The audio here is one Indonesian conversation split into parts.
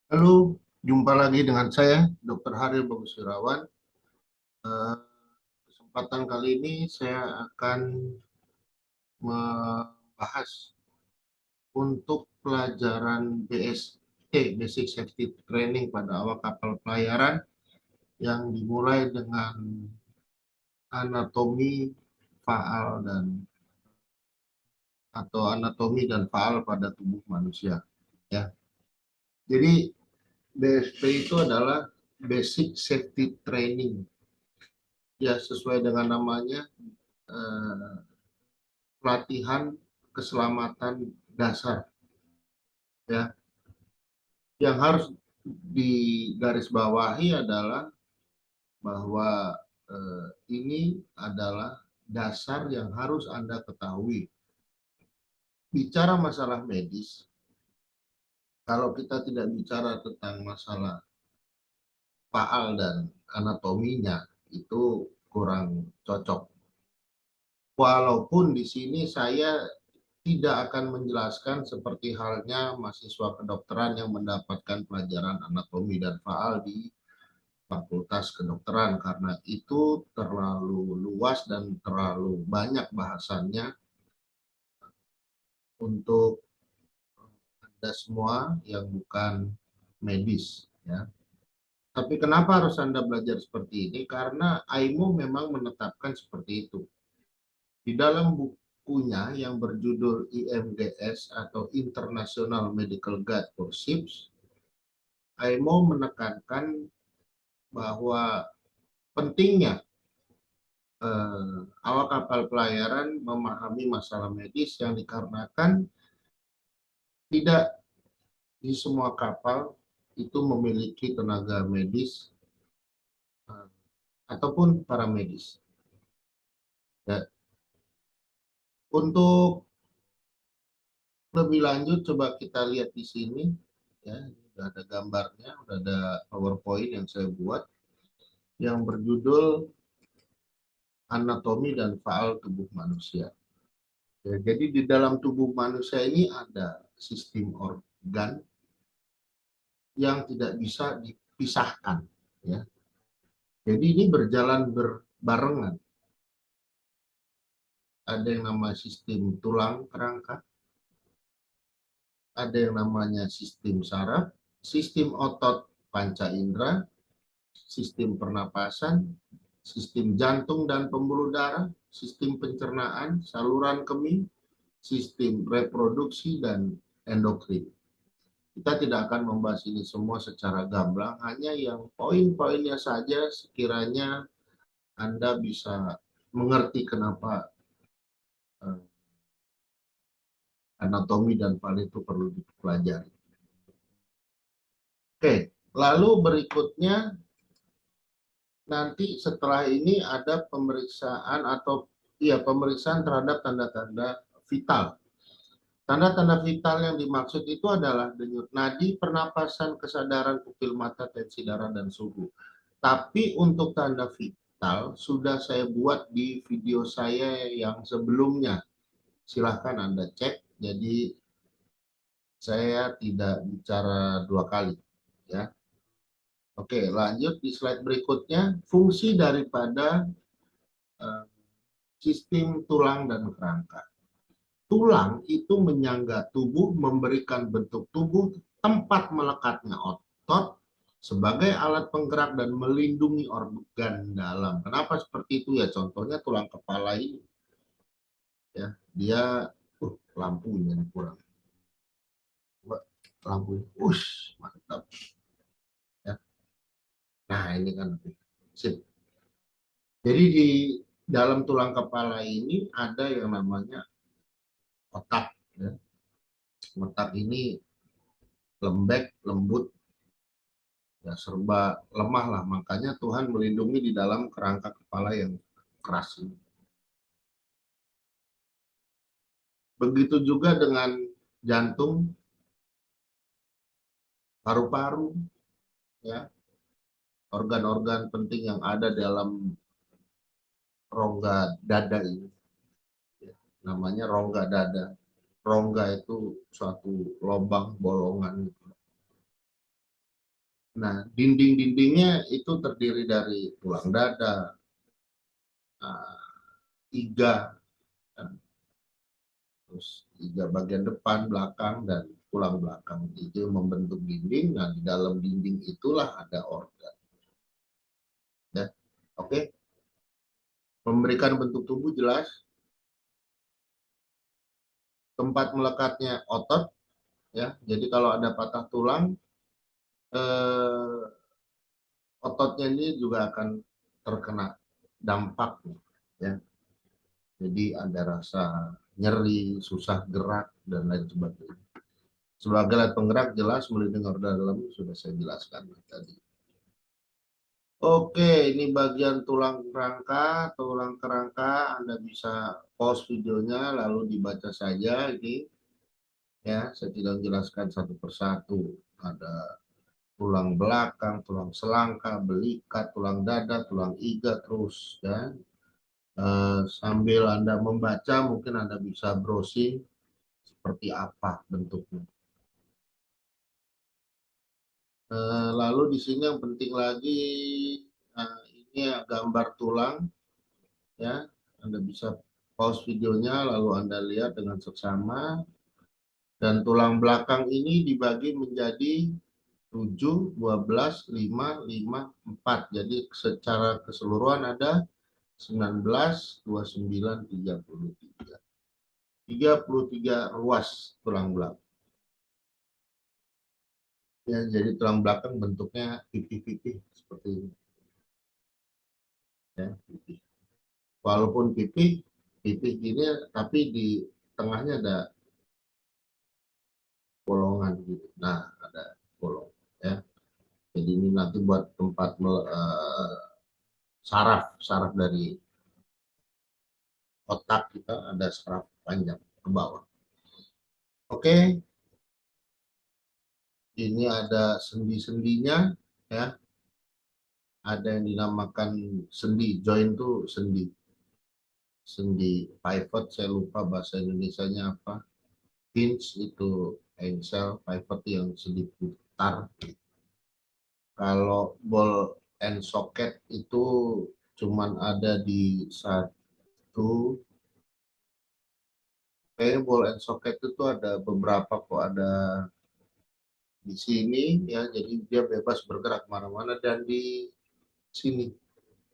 Halo, jumpa lagi dengan saya, Dr. Haril Bagus Wirawan. Eh, Kesempatan kali ini saya akan membahas untuk pelajaran BST, Basic Safety Training pada awak kapal pelayaran yang dimulai dengan anatomi faal dan atau anatomi dan faal pada tubuh manusia. Ya, jadi BST itu adalah Basic Safety Training. Ya, sesuai dengan namanya, eh, pelatihan keselamatan dasar, ya. Yang harus digarisbawahi adalah bahwa ini adalah dasar yang harus Anda ketahui. Bicara masalah medis, kalau kita tidak bicara tentang masalah faal dan anatominya, itu kurang cocok. Walaupun di sini saya tidak akan menjelaskan seperti halnya mahasiswa kedokteran yang mendapatkan pelajaran anatomi dan faal di Fakultas Kedokteran, karena itu terlalu luas dan terlalu banyak bahasannya untuk Anda semua yang bukan medis, ya. Tapi kenapa harus Anda belajar seperti ini? Karena AIMO memang menetapkan seperti itu. Di dalam bukunya yang berjudul IMGS atau International Medical Guide for Ships, AIMO menekankan bahwa pentingnya awak kapal pelayaran memahami masalah medis yang dikarenakan tidak di semua kapal itu memiliki tenaga medis eh, ataupun para medis. Ya. Untuk lebih lanjut, coba kita lihat di sini. Ya, sudah ada gambarnya, sudah ada PowerPoint yang saya buat yang berjudul Anatomi dan Faal Tubuh Manusia. Ya, jadi di dalam tubuh manusia ini ada sistem organ yang tidak bisa dipisahkan. Ya. Jadi ini berjalan berbarengan. Ada yang nama sistem tulang kerangka, ada yang namanya sistem saraf, sistem otot panca indera, sistem pernapasan, sistem jantung dan pembuluh darah, sistem pencernaan, saluran kemih, sistem reproduksi, dan endokrin. Kita tidak akan membahas ini semua secara gamblang, hanya yang poin-poinnya saja sekiranya Anda bisa mengerti kenapa anatomi dan faal itu perlu dipelajari. Oke, lalu berikutnya nanti setelah ini ada pemeriksaan atau pemeriksaan terhadap tanda-tanda vital. Tanda-tanda vital yang dimaksud itu adalah denyut nadi, pernapasan, kesadaran, pupil mata, tensi darah, dan suhu. Tapi untuk tanda vital sudah saya buat di video saya yang sebelumnya. Silahkan Anda cek. Jadi saya tidak bicara dua kali, ya. Oke, lanjut di slide berikutnya. Fungsi daripada uh, sistem tulang dan kerangka. Tulang itu menyangga tubuh, memberikan bentuk tubuh, tempat melekatnya otot sebagai alat penggerak dan melindungi organ dalam. Kenapa seperti itu ya? Contohnya tulang kepala ini, ya, dia lampunya kurang. Lampunya, mantap. Ya. Nah ini kan sip. Jadi di dalam tulang kepala ini ada yang namanya otak. Ya. Otak ini lembek, lembut, ya serba lemah lah. Makanya Tuhan melindungi di dalam kerangka kepala yang keras ini. Begitu juga dengan jantung, paru-paru, ya, organ-organ penting yang ada dalam rongga dada ini. Ya, namanya rongga dada. Rongga itu suatu lubang bolongan. Nah, dinding-dindingnya itu terdiri dari tulang dada, iga, terus iga bagian depan, belakang, dan tulang belakang. Itu membentuk dinding. Nah, di dalam dinding itulah ada organ. Ya, oke. Memberikan bentuk tubuh jelas. Tempat melekatnya otot. Ya, jadi kalau ada patah tulang, eh, ototnya ini juga akan terkena dampak. Ya, jadi ada rasa nyeri, susah gerak, dan lain sebagainya. Sebagai alat penggerak jelas melindungi organ dalam sudah saya jelaskan tadi. Oke, ini bagian tulang kerangka, tulang kerangka. Anda bisa pause videonya lalu dibaca saja ini. Ya, saya tidak jelaskan satu persatu. Ada tulang belakang, tulang selangka, belikat, tulang dada, tulang iga terus ya. Sambil Anda membaca mungkin Anda bisa browsing seperti apa bentuknya. Lalu di sini yang penting lagi, ini gambar tulang ya. Anda bisa pause videonya lalu Anda lihat dengan seksama. Dan tulang belakang ini dibagi menjadi 7, 12, 5, 5, 4. Jadi secara keseluruhan ada 19, 29, 33. 33 ruas tulang belakang. Ya, jadi tulang belakang bentuknya pipih-pipih seperti ini. Ya, pipih. Walaupun pipih, pipih gini, tapi di tengahnya ada bolongan gitu. Nah, ada bolong. Ya. Jadi ini nanti buat tempat saraf, saraf dari otak kita ada saraf panjang ke bawah. Oke, ini ada sendi-sendinya, ya. Ada yang dinamakan sendi, joint itu sendi. Sendi pivot, saya lupa bahasa Indonesianya apa. Hinge itu engsel, pivot yang sendi putar. Kalau ball and socket itu cuman ada di satu. Kayaknya ball and socket itu ada beberapa kok, ada di sini ya, jadi dia bebas bergerak kemana-mana, dan di sini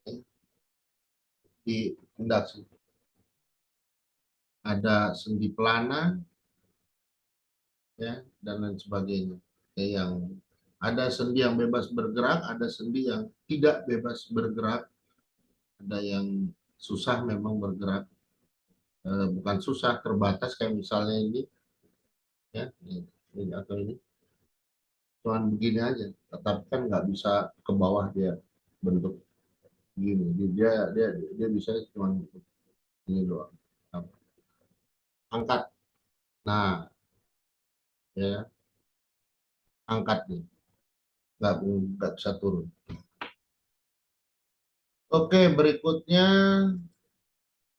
ya, di pundak sini ada sendi pelana ya, dan lain sebagainya ya, yang ada sendi yang bebas bergerak, ada sendi yang tidak bebas bergerak, ada yang susah memang bergerak, bukan susah, terbatas kayak misalnya ini ya, ini atau ini cuman begini aja, tetapi kan nggak bisa ke bawah, dia bentuk gini, dia bisa cuma ini doang, angkat, nah ya, angkat nih, nggak bisa turun. Oke, berikutnya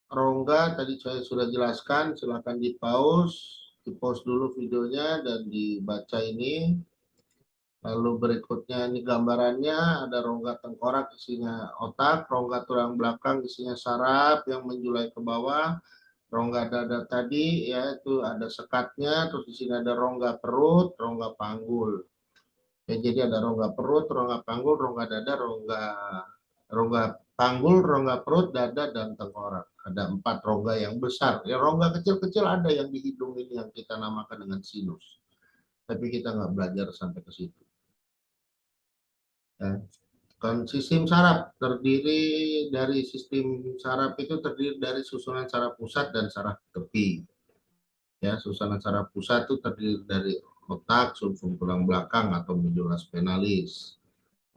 rongga tadi saya sudah jelaskan, silakan di pause dulu videonya dan dibaca ini. Lalu berikutnya ini gambarannya, ada rongga tengkorak isinya otak, rongga tulang belakang isinya saraf yang menjulai ke bawah, rongga dada tadi ya itu ada sekatnya, terus di sini ada rongga perut, rongga panggul. Ya, jadi ada rongga perut, rongga panggul, rongga dada, rongga panggul, rongga perut, dada, dan tengkorak. Ada 4 rongga yang besar. Ya, rongga kecil-kecil ada yang di hidung ini yang kita namakan dengan sinus. Tapi kita nggak belajar sampai ke situ. Ya. Kan sistem saraf itu terdiri dari susunan saraf pusat dan saraf tepi. Ya, susunan saraf pusat itu terdiri dari otak, sumsum tulang belakang atau medulla spinalis.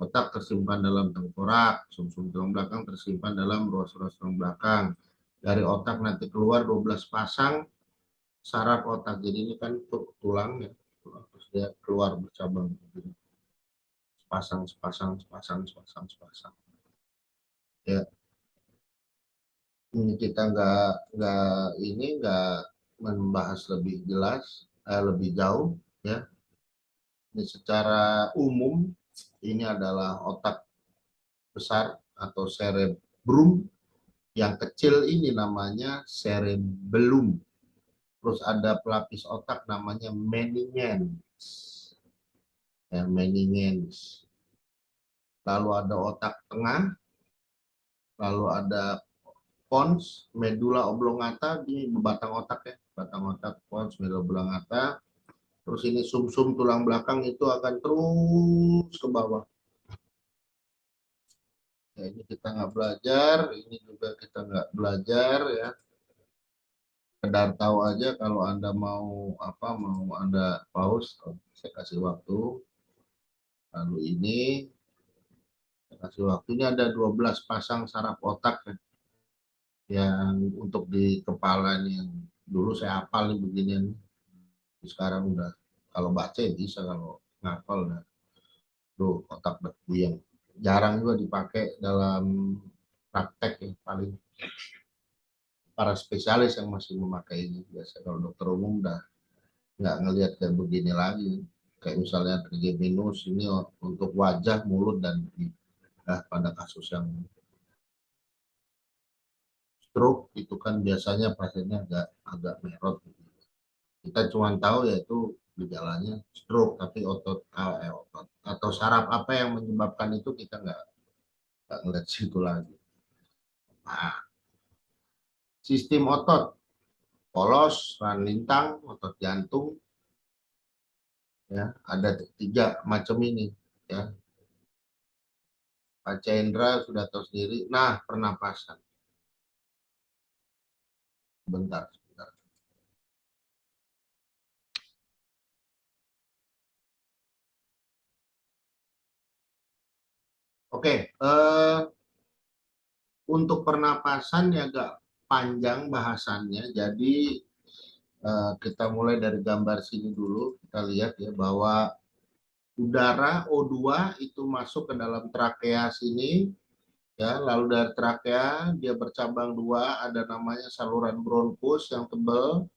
Otak tersimpan dalam tengkorak, sumsum tulang belakang tersimpan dalam ruas-ruas tulang belakang. Dari otak nanti keluar 12 pasang saraf otak. Jadi ini kan tulang ya, terus dia keluar bercabang. Sepasang, sepasang, sepasang, sepasang, sepasang. Ya, ini kita nggak membahas lebih jelas, lebih jauh ya. Ini secara umum Ini adalah otak besar atau cerebrum. Yang kecil ini namanya cerebellum. Terus ada pelapis otak namanya meninges. Ya, meninges. Lalu ada otak tengah, lalu ada pons, medula oblongata, di batang otak ya, batang otak, pons, medula oblongata. Terus ini sumsum tulang belakang itu akan terus ke bawah. Ya, ini kita nggak belajar, ini juga kita nggak belajar ya. Sekedar tahu aja kalau Anda mau apa, mau Anda pause, saya kasih waktu. Lalu ini saya kasih waktunya ada 12 pasang saraf otak ya. Yang untuk di kepala nih, yang dulu saya hafal nih beginian. Sekarang udah kalau baca ya bisa, kalau ngapal nah. Tuh otak yang jarang juga dipakai dalam praktek ya, paling para spesialis yang masih memakai ini. Biasa kalau dokter umum udah nggak ngelihat kayak begini lagi, kayak misalnya trigeminus ini untuk wajah, mulut, dan gigi. Nah, pada kasus yang stroke itu kan biasanya pasiennya agak agak merot. Kita cuma tahu yaitu gejalanya stroke, tapi otot atau saraf apa yang menyebabkan itu kita nggak ngeliat situ lagi. Nah, sistem otot polos, ranlintang, otot jantung, ya ada 3 macam ini ya. Pak Chandra sudah tahu sendiri. Nah, pernapasan. Bentar, bentar. Oke, untuk pernapasan ya agak panjang bahasannya. Jadi kita mulai dari gambar sini dulu. Kita lihat ya bahwa udara O2 itu masuk ke dalam trakea sini ya, lalu dari trakea dia bercabang 2, ada namanya saluran bronkus yang tebal.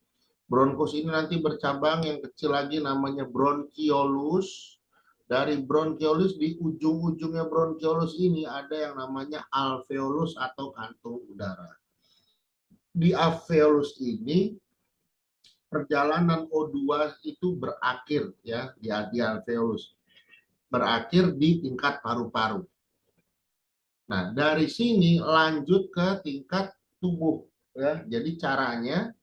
Bronkus ini nanti bercabang yang kecil lagi namanya bronkiolus. Dari bronkiolus, di ujung-ujungnya bronkiolus ini ada yang namanya alveolus atau kantung udara. Di alveolus ini perjalanan O2 itu berakhir ya, di alveolus. Berakhir di tingkat paru-paru. Nah, dari sini lanjut ke tingkat tubuh ya. Jadi caranya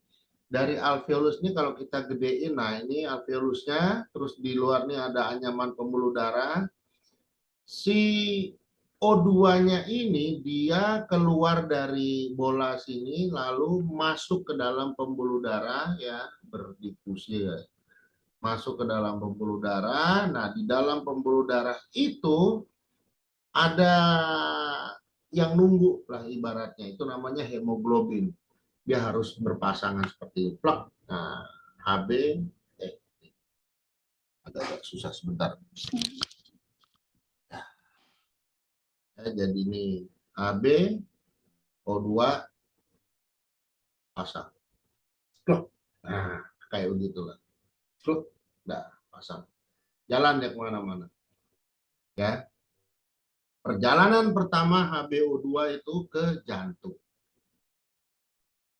dari alveolus ini kalau kita gedein, nah ini alveolusnya, terus di luarnya ada anyaman pembuluh darah. Si O2-nya ini dia keluar dari bola sini lalu masuk ke dalam pembuluh darah ya, berdifusi ya. Masuk ke dalam pembuluh darah. Nah, di dalam pembuluh darah itu ada yang nunggu lah ibaratnya, itu namanya hemoglobin. Dia harus berpasangan seperti plak. Nah, HB agak susah sebentar. Ya, jadi ini HB O2 pasang. Nah, kayak begitu lah. Nah, pasang. Jalan dia kemana-mana. Ya. Perjalanan pertama HbO2 itu ke jantung.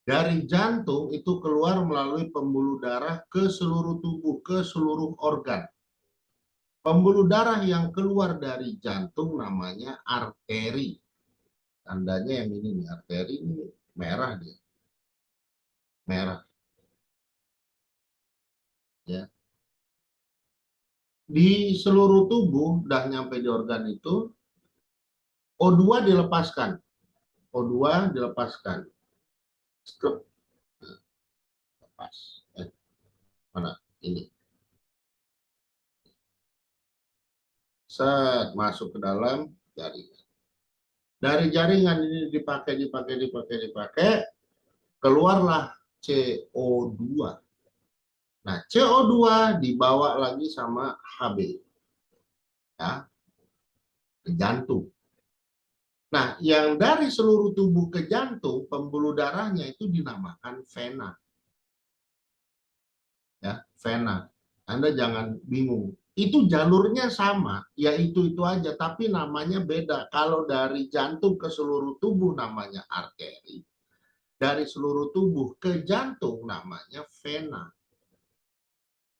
Dari jantung itu keluar melalui pembuluh darah ke seluruh tubuh, ke seluruh organ. Pembuluh darah yang keluar dari jantung namanya arteri. Tandanya yang ini nih, arteri ini merah dia. Merah. Ya. Di seluruh tubuh udah nyampe di organ itu, O2 dilepaskan. O2 dilepaskan. Stop. Lepas. Mana? Ini. Set, masuk ke dalam jaringan. Dari jaringan ini dipakai, keluarlah CO2. Nah, CO2 dibawa lagi sama Hb ya, ke jantung. Nah, yang dari seluruh tubuh ke jantung, pembuluh darahnya itu dinamakan vena. Ya, vena. Anda jangan bingung. itu jalurnya sama, ya itu aja, tapi namanya beda. Kalau dari jantung ke seluruh tubuh namanya arteri, dari seluruh tubuh ke jantung namanya vena.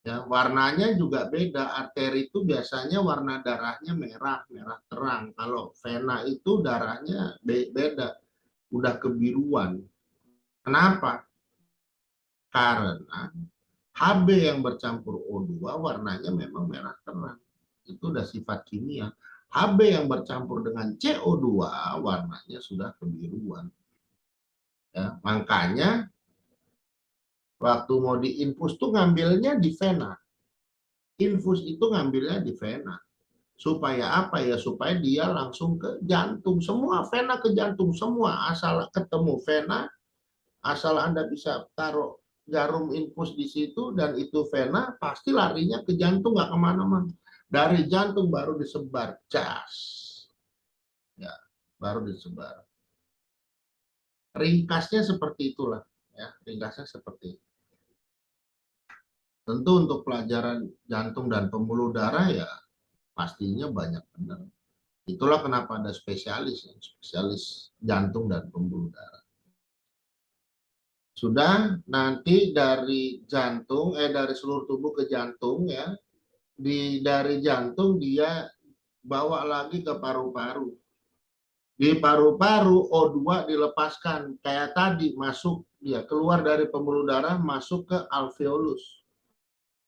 Ya, warnanya juga beda. Arteri itu biasanya warna darahnya merah, merah terang. Kalau vena itu darahnya beda, udah kebiruan. Kenapa? Karena Hb yang bercampur O2 warnanya memang merah terang. Itu udah sifat kimia. Hb yang bercampur dengan CO2 warnanya sudah kebiruan. Ya, makanya waktu mau diinfus tuh ngambilnya di vena. Infus itu ngambilnya di vena. Supaya apa ya? Supaya dia langsung ke jantung. Semua vena ke jantung. Semua asal ketemu vena, asal Anda bisa taruh jarum infus di situ dan itu vena, pasti larinya ke jantung, nggak kemana-mana. Dari jantung baru disebar, cas. Ya, baru disebar. Ringkasnya seperti itulah. Ya, ringkasnya seperti itu. Tentu untuk pelajaran jantung dan pembuluh darah ya pastinya banyak benar. Itulah kenapa ada spesialis, ya, spesialis jantung dan pembuluh darah. Sudah, nanti dari jantung, dari seluruh tubuh ke jantung ya, dari jantung dia bawa lagi ke paru-paru. Di paru-paru O2 dilepaskan kayak tadi masuk dia keluar dari pembuluh darah masuk ke alveolus.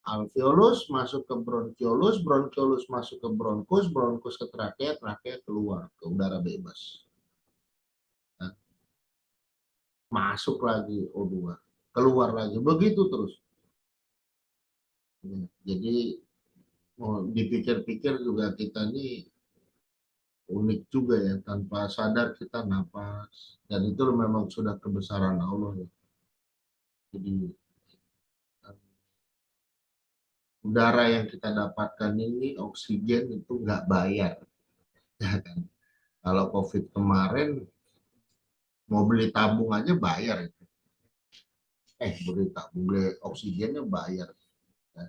Alveolus masuk ke bronkiolus, bronkiolus masuk ke bronkus, bronkus ke trakea, trakea keluar ke udara bebas. Nah, masuk lagi O2, keluar lagi, begitu terus. Jadi mau dipikir-pikir juga kita ini unik juga ya, tanpa sadar kita napas, dan itu memang sudah kebesaran Allah ya. Jadi udara yang kita dapatkan ini oksigen itu nggak bayar, ya kan? Kalau COVID kemarin mau beli tabung aja bayar itu. Beli tabung, beli oksigennya bayar. Ya.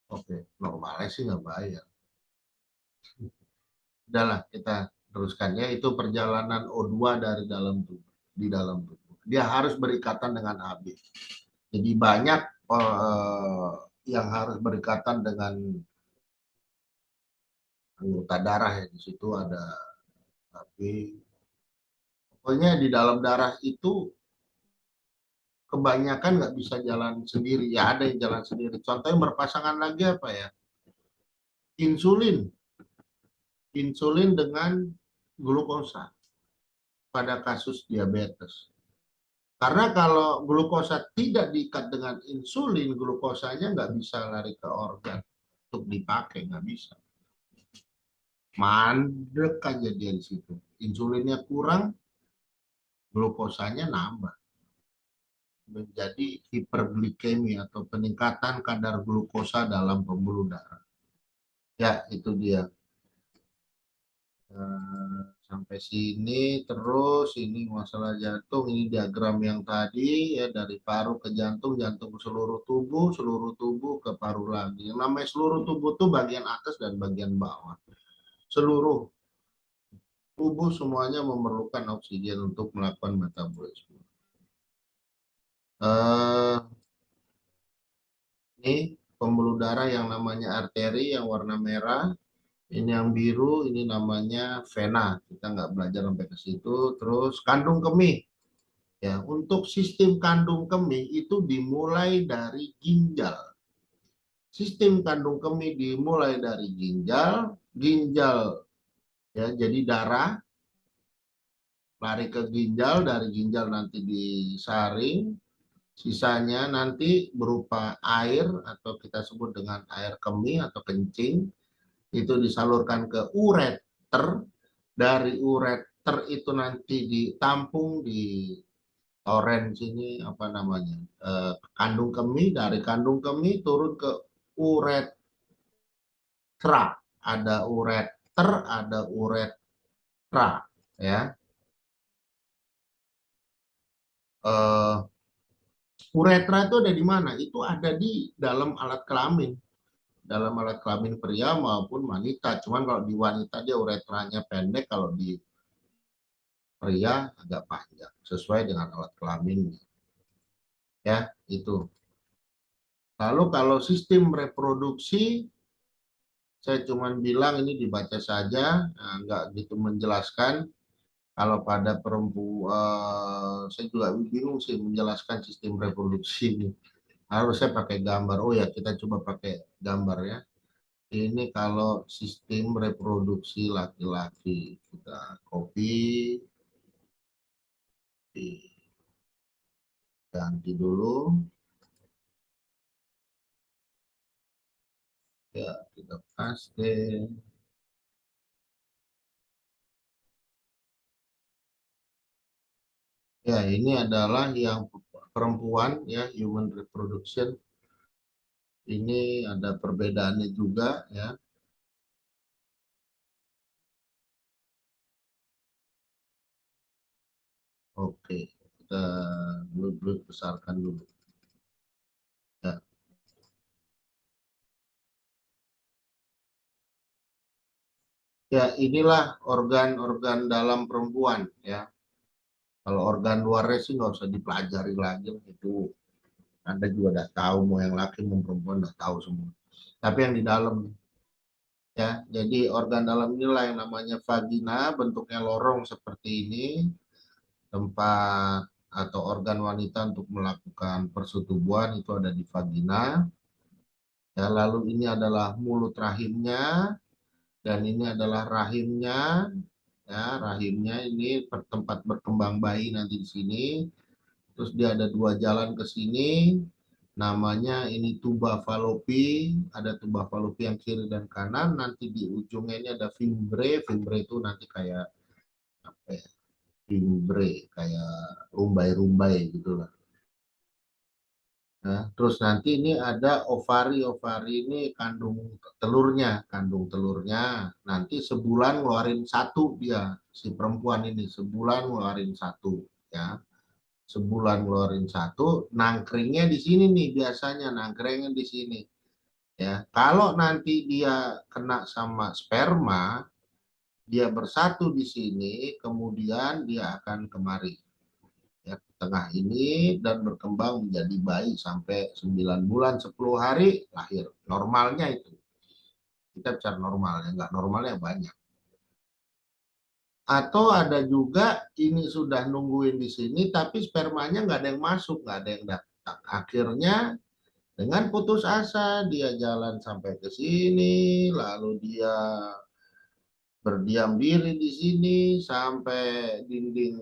Oke, normalnya sih nggak bayar. Udahlah kita teruskan ya, itu perjalanan O2 dari dalam tubuh, di dalam tubuh. Dia harus berikatan dengan AB. Jadi banyak yang harus berikatan dengan anggota darah ya. Di situ ada AB. Pokoknya di dalam darah itu kebanyakan nggak bisa jalan sendiri. Ya ada yang jalan sendiri. Contohnya berpasangan lagi apa ya? Insulin. Insulin dengan glukosa pada kasus diabetes. Karena kalau glukosa tidak diikat dengan insulin, glukosanya nggak bisa lari ke organ untuk dipakai, nggak bisa. Mandek aja dia di situ. Insulinnya kurang, glukosanya nambah. Menjadi hiperglikemi atau peningkatan kadar glukosa dalam pembuluh darah. Ya, itu dia. Sampai sini terus ini masalah jantung, ini diagram yang tadi ya, dari paru ke jantung, jantung ke seluruh tubuh ke paru lagi. Yang namanya seluruh tubuh itu bagian atas dan bagian bawah. Seluruh tubuh semuanya memerlukan oksigen untuk melakukan metabolisme. Ini pembuluh darah yang namanya arteri yang warna merah. Ini yang biru, ini namanya vena. Kita nggak belajar sampai ke situ. Terus kandung kemih. Ya, untuk sistem kandung kemih itu dimulai dari ginjal. Sistem kandung kemih dimulai dari ginjal, ginjal ya jadi darah lari ke ginjal, dari ginjal nanti disaring, sisanya nanti berupa air atau kita sebut dengan air kemih atau kencing, itu disalurkan ke ureter, dari ureter itu nanti ditampung di toren sini apa namanya, kandung kemih, dari kandung kemih turun ke uretra, ada ureter ada uretra ya. Uretra itu ada di mana? Itu ada di dalam alat kelamin. dalam alat kelamin pria maupun wanita. Cuman kalau di wanita dia uretranya pendek, kalau di pria agak panjang sesuai dengan alat kelamin. Ya, itu. Lalu kalau sistem reproduksi, saya cuma bilang ini dibaca saja, nah, nggak gitu menjelaskan. Kalau pada perempuan, saya juga bingung sih menjelaskan sistem reproduksi ini. Harusnya pakai gambar. Oh ya, kita coba pakai gambar ya. Ini kalau sistem reproduksi laki-laki. Kita copy, ganti dulu. Ya, kita paste. Ya, ini adalah yang perempuan ya, human reproduction. Ini ada perbedaannya juga ya. Oke, kita dulu besarkan dulu. Ya, ya inilah organ-organ dalam perempuan ya. Kalau organ luarnya sih nggak usah dipelajari lagi, itu Anda juga udah tahu, mau yang laki mau perempuan udah tahu semua. Tapi yang di dalam ya, jadi organ dalam inilah yang namanya vagina, bentuknya lorong seperti ini, tempat atau organ wanita untuk melakukan persetubuhan itu ada di vagina. Ya, lalu ini adalah mulut rahimnya dan ini adalah rahimnya. Ya, rahimnya ini tempat berkembang bayi nanti di sini. Terus dia ada dua jalan ke sini. Namanya ini tuba falopi, ada tuba falopi yang kiri dan kanan. Nanti di ujungnya ini ada fimbre. Fimbre itu nanti kayak apa ya? Fimbre kayak rumbai-rumbai gitu lah. Nah, terus nanti ini ada ovari. Ovari ini kandung telurnya. Nanti sebulan ngeluarin satu dia, si perempuan ini sebulan ngeluarin satu, ya. Sebulan ngeluarin satu, nangkringnya di sini nih biasanya, nangkringnya di sini. Ya, kalau nanti dia kena sama sperma, dia bersatu di sini, kemudian dia akan kemari. Ya, tengah ini dan berkembang menjadi bayi sampai 9 bulan 10 hari lahir. Normalnya itu. Kita bicara normal, ya nggak normalnya banyak. Atau ada juga ini sudah nungguin di sini tapi spermanya nggak ada yang masuk, nggak ada yang datang. Akhirnya dengan putus asa dia jalan sampai ke sini, lalu dia berdiam diri di sini sampai dinding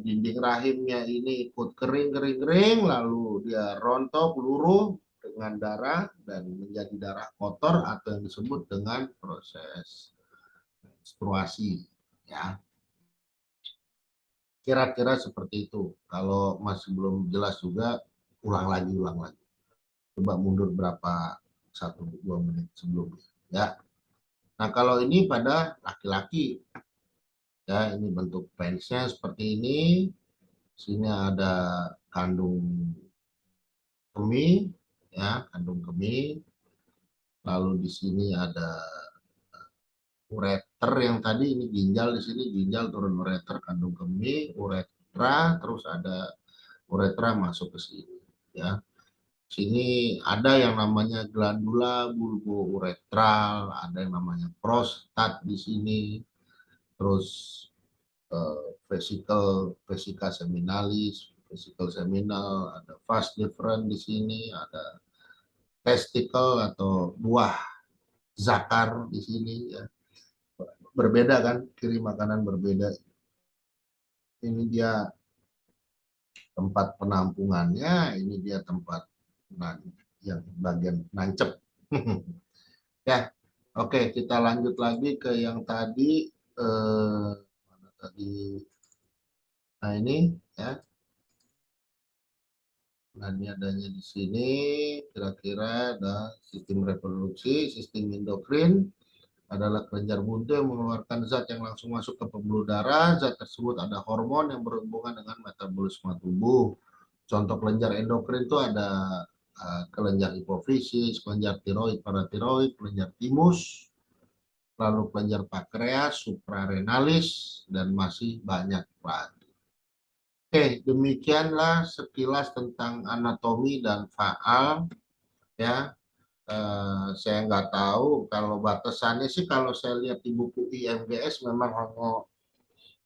dinding rahimnya ini ikut kering kering kering, lalu dia rontok luruh dengan darah dan menjadi darah kotor atau yang disebut dengan proses menstruasi, ya. Kira-kira seperti itu. Kalau masih belum jelas juga, ulang lagi ulang lagi. Coba mundur berapa, 1-2 menit sebelumnya, ya. Nah, kalau ini pada laki-laki, ya, ini bentuk pensnya seperti ini. Sini ada kandung kemih, ya, kandung kemih. Lalu di sini ada ureter yang tadi, ini ginjal, di sini ginjal turun ureter, kandung kemih, uretra, terus ada uretra masuk ke sini, ya. Sini ada yang namanya glandula bulbouretral, ada yang namanya prostat di sini, terus vesika seminalis, vesicle seminal, ada vas deferens di sini, ada testikel atau buah zakar di sini, ya. Berbeda kan, kiri makanan berbeda. Ini dia tempat penampungannya, ini dia tempat yang bagian nancep. Ya, oke, kita lanjut lagi ke yang tadi. Mana tadi? Nah ini, ya. Nah ini adanya di sini. Kira-kira ada sistem reproduksi, sistem endokrin adalah kelenjar buntu yang mengeluarkan zat yang langsung masuk ke pembuluh darah. Zat tersebut ada hormon yang berhubungan dengan metabolisme tubuh. Contoh kelenjar endokrin itu ada kelenjar hipofisis, kelenjar tiroid, paratiroid, kelenjar timus, lalu kelenjar pankreas, suprarenalis, dan masih banyak lagi. Oke, demikianlah sekilas tentang anatomi dan faal ya. Saya nggak tahu kalau batasannya sih, kalau saya lihat di buku IMGS memang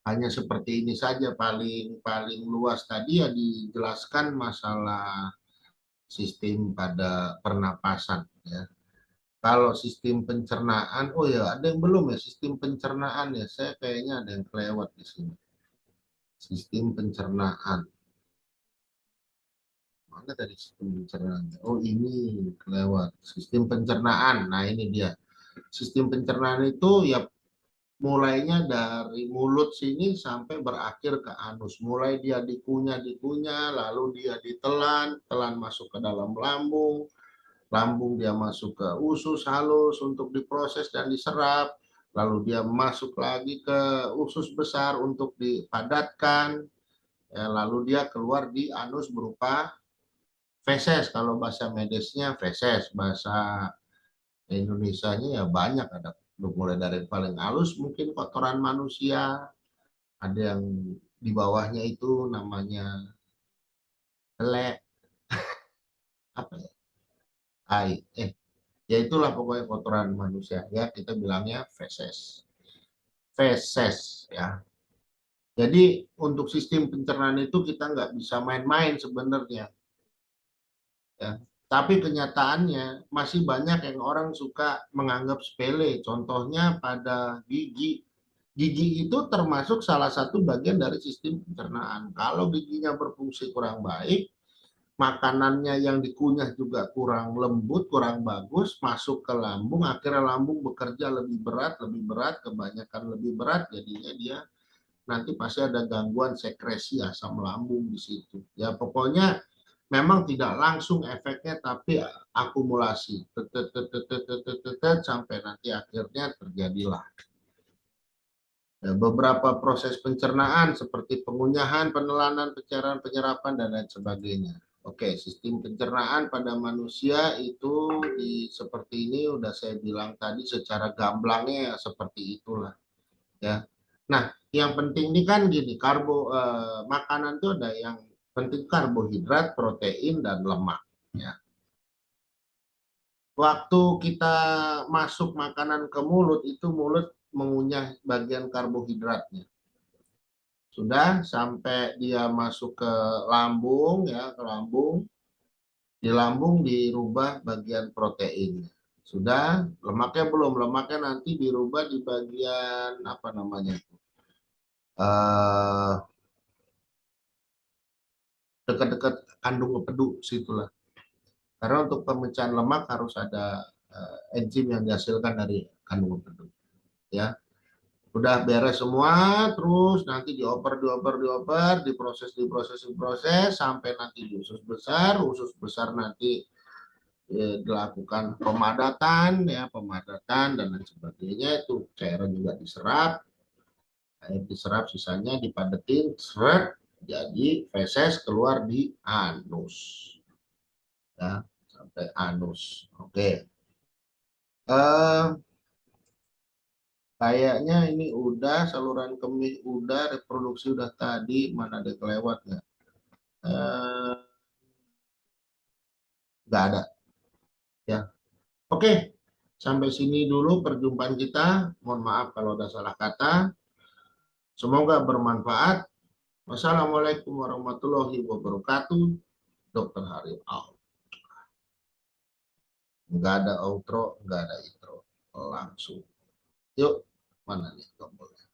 hanya seperti ini saja, paling paling luas tadi ya dijelaskan masalah sistem pada pernapasan ya. Kalau sistem pencernaan, oh ya ada yang belum ya, sistem pencernaan ya, saya kayaknya ada yang kelewat di sini. Sistem pencernaan. Mana tadi sistem pencernaan? Oh ini kelewat. Sistem pencernaan. Nah ini dia. Sistem pencernaan itu ya mulainya dari mulut sini sampai berakhir ke anus. Mulai dia dikunyah, lalu dia ditelan, telan masuk ke dalam lambung, lambung dia masuk ke usus halus untuk diproses dan diserap, lalu dia masuk lagi ke usus besar untuk dipadatkan, ya, lalu dia keluar di anus berupa feses, kalau bahasa medisnya feses, bahasa Indonesianya ya banyak, ada mulai dari paling halus mungkin kotoran manusia, ada yang di bawahnya itu namanya telek, apa ya, ya itulah pokoknya kotoran manusia ya, kita bilangnya feses, feses ya. Jadi untuk sistem pencernaan itu kita nggak bisa main-main sebenarnya ya. Tapi kenyataannya masih banyak yang orang suka menganggap sepele. Contohnya pada gigi. Gigi itu termasuk salah satu bagian dari sistem pencernaan. Kalau giginya berfungsi kurang baik, makanannya yang dikunyah juga kurang lembut, kurang bagus, masuk ke lambung, akhirnya lambung bekerja lebih berat, kebanyakan lebih berat, jadinya dia nanti pasti ada gangguan sekresi asam lambung di situ. Ya pokoknya memang tidak langsung efeknya, tapi akumulasi sampai nanti akhirnya terjadilah beberapa proses pencernaan seperti pengunyahan, penelanan, pencernaan, penyerapan, dan lain sebagainya. Oke, sistem pencernaan pada manusia itu seperti ini udah saya bilang tadi, secara gamblangnya seperti itulah ya. Nah, yang penting ini kan gini, makanan itu ada yang penting karbohidrat, protein, dan lemak ya. Waktu kita masuk makanan ke mulut, itu mulut mengunyah bagian karbohidratnya. Sudah sampai dia masuk ke lambung ya, ke lambung. Di lambung dirubah bagian proteinnya. Sudah, lemaknya belum. Lemaknya nanti dirubah di bagian apa namanya? Dekat-dekat kandung empedu situlah. Karena untuk pemecahan lemak harus ada enzim yang dihasilkan dari kandung empedu. Ya, udah beres semua, terus nanti dioper, diproses sampai nanti di usus besar nanti dilakukan pemadatan ya, pemadatan dan lain sebagainya, itu cairan juga diserap, air diserap, sisanya dipadetin, seret, jadi feses keluar di anus ya, sampai anus. Oke. Kayaknya ini udah, saluran kemih udah, reproduksi udah tadi, mana ada kelewat nggak? Nggak ada ya. Oke, sampai sini dulu perjumpaan kita. Mohon maaf kalau ada salah kata. Semoga bermanfaat. Wassalamualaikum warahmatullahi wabarakatuh. Dr. Haril out. Nggak ada outro, nggak ada intro. Langsung. Yuk, mana nih tombolnya?